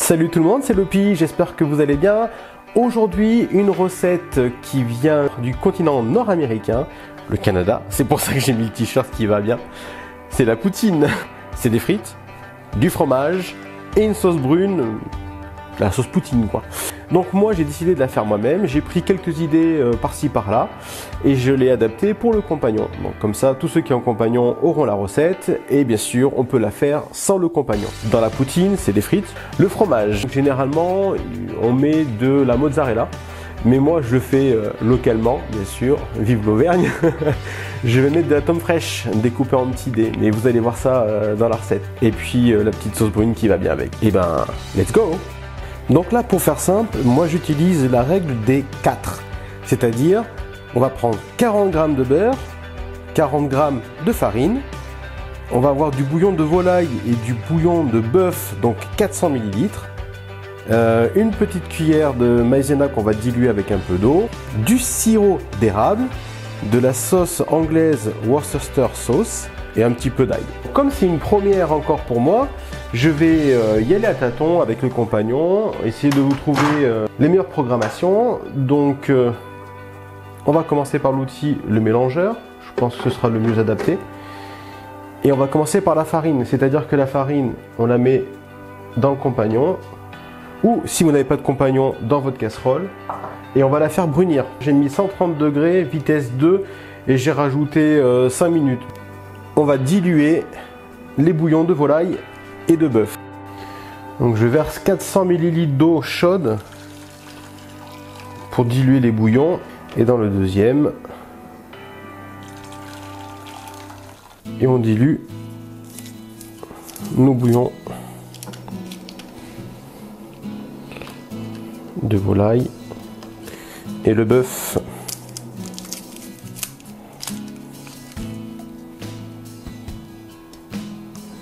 Salut tout le monde, c'est Lopi, j'espère que vous allez bien. Aujourd'hui, une recette qui vient du continent nord-américain, le Canada. C'est pour ça que j'ai mis le t-shirt qui va bien. C'est la poutine. C'est des frites, du fromage et une sauce brune. La sauce poutine quoi. Donc moi j'ai décidé de la faire moi-même, j'ai pris quelques idées par-ci par-là et je l'ai adaptée pour le compagnon. Donc comme ça tous ceux qui ont compagnon auront la recette et bien sûr on peut la faire sans le compagnon. Dans la poutine c'est des frites, le fromage. Généralement on met de la mozzarella, mais moi je le fais localement bien sûr, vive l'Auvergne. Je vais mettre de la tome fraîche découpée en petits dés, mais vous allez voir ça dans la recette. Et puis la petite sauce brune qui va bien avec. Et ben let's go! Donc là, pour faire simple, moi j'utilise la règle des 4. C'est-à-dire, on va prendre 40 g de beurre, 40 g de farine, on va avoir du bouillon de volaille et du bouillon de bœuf, donc 400 ml, une petite cuillère de maïzena qu'on va diluer avec un peu d'eau, du sirop d'érable, de la sauce anglaise Worcester sauce et un petit peu d'ail. Comme c'est une première encore pour moi, je vais y aller à tâtons avec le compagnon, essayer de vous trouver les meilleures programmations. Donc on va commencer par l'outil le mélangeur, je pense que ce sera le mieux adapté. Et on va commencer par la farine, c'est-à-dire que la farine on la met dans le compagnon, ou si vous n'avez pas de compagnon dans votre casserole, et on va la faire brunir. J'ai mis 130 degrés, vitesse 2 et j'ai rajouté 5 minutes. On va diluer les bouillons de volaille et de bœuf. Donc je verse 400 ml d'eau chaude pour diluer les bouillons, et dans le deuxième, et on dilue nos bouillons de volaille et le bœuf.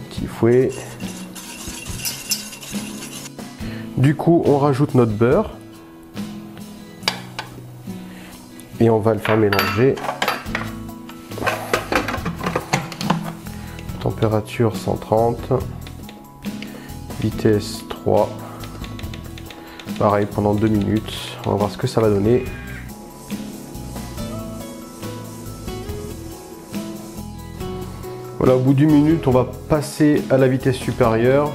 Petit fouet. Du coup, on rajoute notre beurre et on va le faire mélanger. Température 130, vitesse 3. Pareil pendant 2 minutes. On va voir ce que ça va donner. Voilà, au bout d'une minute, on va passer à la vitesse supérieure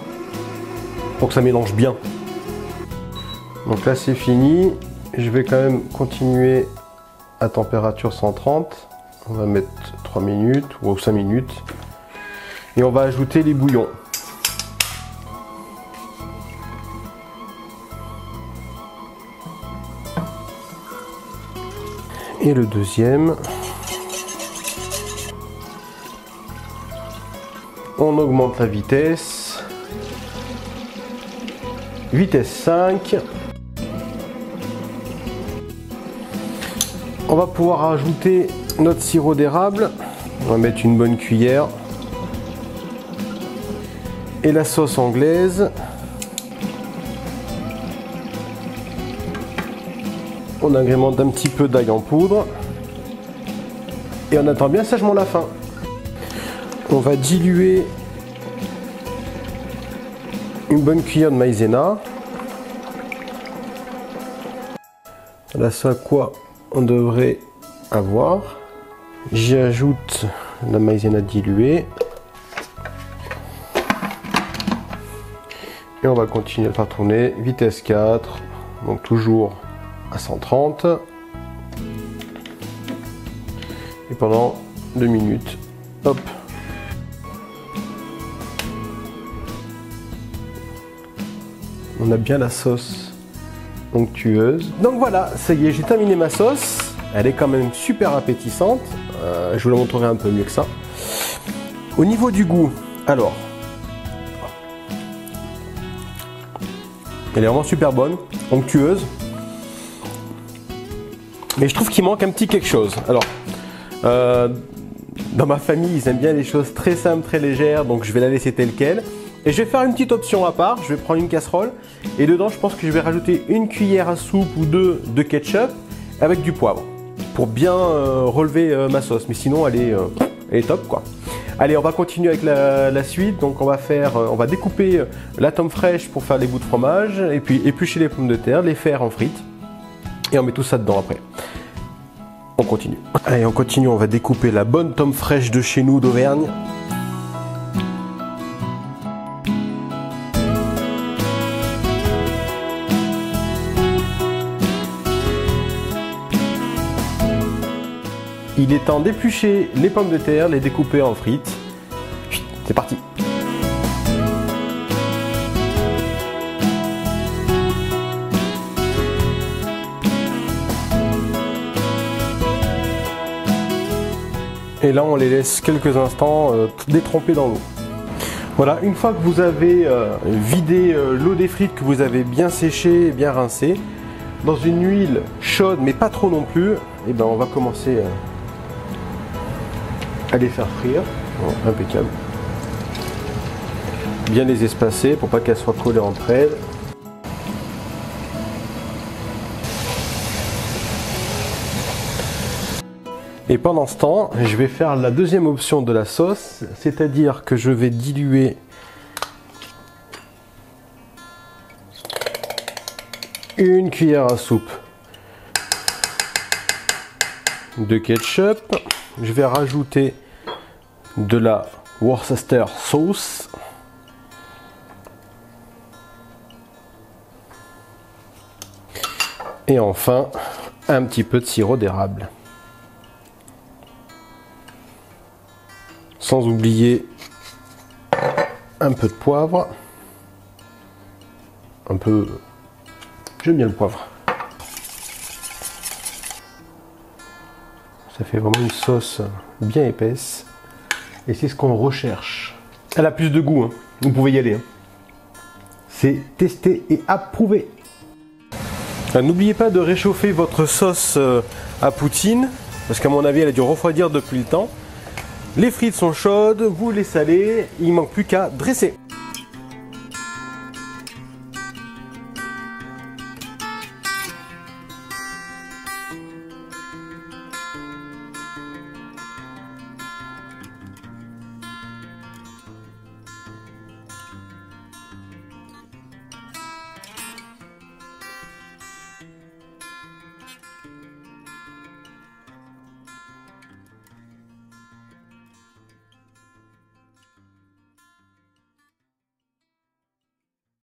pour que ça mélange bien. Donc là c'est fini, je vais quand même continuer à température 130, on va mettre 3 minutes ou 5 minutes et on va ajouter les bouillons. Et le deuxième, on augmente la vitesse, vitesse 5. On va pouvoir ajouter notre sirop d'érable, on va mettre une bonne cuillère, et la sauce anglaise. On agrémente un petit peu d'ail en poudre et on attend bien sagement la fin. On va diluer une bonne cuillère de maïzena. Voilà ce à quoi on devrait avoir. J'y ajoute la maïzena diluée et on va continuer à faire tourner, vitesse 4, donc toujours à 130, et pendant 2 minutes. Hop. On a bien la sauce onctueuse. Donc voilà, ça y est, j'ai terminé ma sauce. Elle est quand même super appétissante. Je vous la montrerai un peu mieux que ça. Au niveau du goût, alors, elle est vraiment super bonne, onctueuse. Mais je trouve qu'il manque un petit quelque chose. Alors, dans ma famille, ils aiment bien les choses très simples, très légères, donc je vais la laisser telle quelle. Et je vais faire une petite option à part, je vais prendre une casserole et dedans je pense que je vais rajouter une cuillère à soupe ou 2 de ketchup avec du poivre pour bien relever ma sauce, mais sinon elle est top quoi. Allez, on va continuer avec la suite. Donc on va découper la tome fraîche pour faire les bouts de fromage, et puis éplucher les pommes de terre, les faire en frites, et on met tout ça dedans après. On continue. Allez, on continue, on va découper la bonne tome fraîche de chez nous d'Auvergne. Il est temps d'éplucher les pommes de terre, les découper en frites. C'est parti! Et là, on les laisse quelques instants détremper dans l'eau. Voilà, une fois que vous avez vidé l'eau des frites, que vous avez bien séché et bien rincé, dans une huile chaude, mais pas trop non plus, et ben on va commencer à les faire frire. Bon, impeccable. Bien les espacer pour pas qu'elles soient collées entre elles. Et pendant ce temps, je vais faire la deuxième option de la sauce, c'est-à-dire que je vais diluer une cuillère à soupe de ketchup. Je vais rajouter de la Worcester sauce. Et enfin, un petit peu de sirop d'érable. Sans oublier un peu de poivre. Un peu... J'aime bien le poivre. Ça fait vraiment une sauce bien épaisse. Et c'est ce qu'on recherche. Elle a plus de goût, hein. Vous pouvez y aller. Hein. C'est testé et approuvé. N'oubliez pas de réchauffer votre sauce à poutine. Parce qu'à mon avis, elle a dû refroidir depuis le temps. Les frites sont chaudes, vous les salez. Il ne manque plus qu'à dresser.